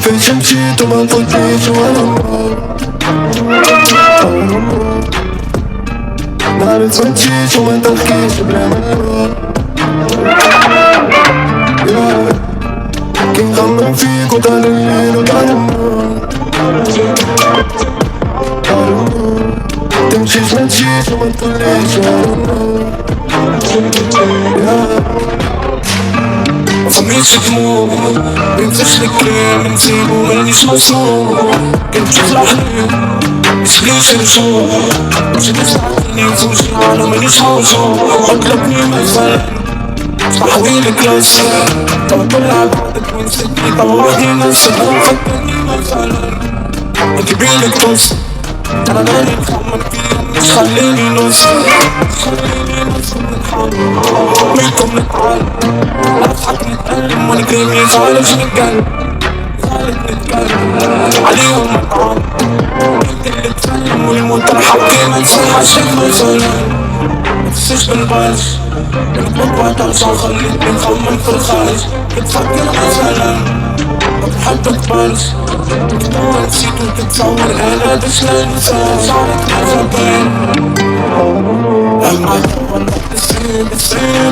كيفاش مشيت وما قلتليش وانا ما تفوتيش وما تحكيش بلا ما نروح كي نخمم فيك وطال الليل وطال النور تمشيش ما تجيش وما تقوليش مفهمنيش دموع مينزلش الكلام نسيبو مانيش مصروف كنت في الأحلام مشليش الرجوع مشي تساعدني فوجي على مانيش موجود اطلبني ما يفهم صاحبي الكلاس توكل على بعضك ونسيتني طوعتني نفسك فكرني ما يفهم نجيبيلك توصل انا ماني نخمم فيك مش خليني نوصل منكم نتعلم نضحك نتألم ونكرمي خالص نتكلم عليهم مطعم انت اللي تسلم والموت الحقي ما نصلحش المسلم متنسيش بالبالش نطلب وقت عشان خليتني نخمم في الخارج بتفكر مثلا بتحب تبالش تدور نسيت وتتصور انا بس لا انسى شعرك نازل لما تقول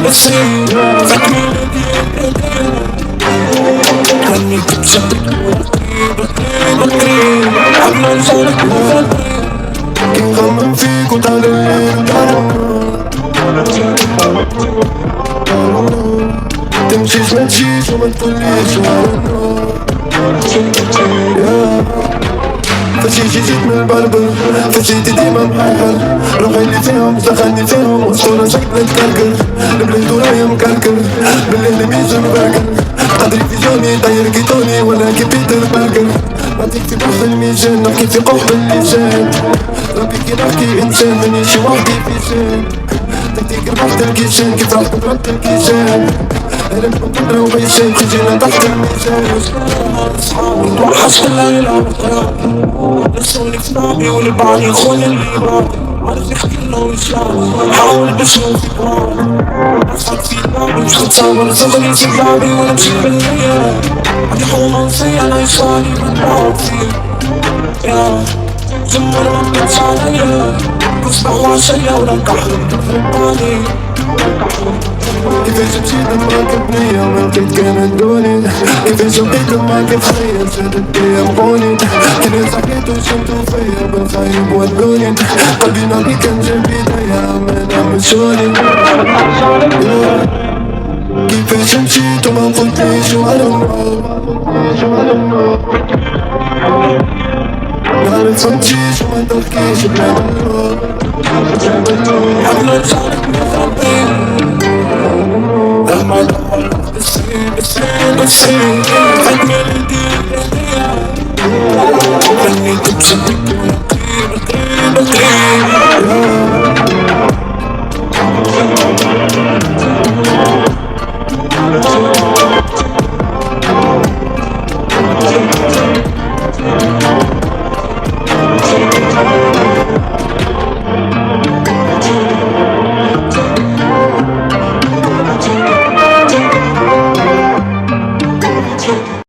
بتصير فاكرين كاني تبشر بطريق قبل نصورك كي نخمم فيك وطال الليل تمشيش ما تجيش وما تقوليش فشيتي جيت من البربر فشيتي ديما محرر روحي اللي فيهم دخلني فيهم وصورة شكلها تكركر البلاد ورايا مكركر بالليل ميزة مبركر قدري في جوني طاير كيتوني ولا كي بيتر باركر نعطيك في بحر الميزان نحكي في قحب اللسان ربي كي نحكي انسان مانيش وحدي في شان تكتيك ربحت الكيشان كيف راح تبرد الكيشان انا بقدر وبيشان خجينا تحت الميزان وحشت الليلة والقرار نسوني في صحابي والبعض يخون اللي بعض عارف يحكي انه مش لاعب حاول بشوف في بعض اصحك في لعبي مش تتصور صغري في لعبي وانا مشيت بالليل عندي حومة وصية انا يشالي بتبعد فيه يا جمر ما بنتش عليا بصبح وعشية ولنكح بالي كيفاش مشيت معاك بنية وما لقيت كانت دوني كيفاش بقيت معاك تخيل شادت بيا مقوني كي ناس حكيتو شمتو فيا بالخايب ودوني قلبي ناضي كان جنبي ضيع ما نعمل شوني كيفاش مشيت وما قلتليش وانا ما تفهمتيش وما تحكيش بلا ما نروح قبل نصورك متربين لما دور بتصير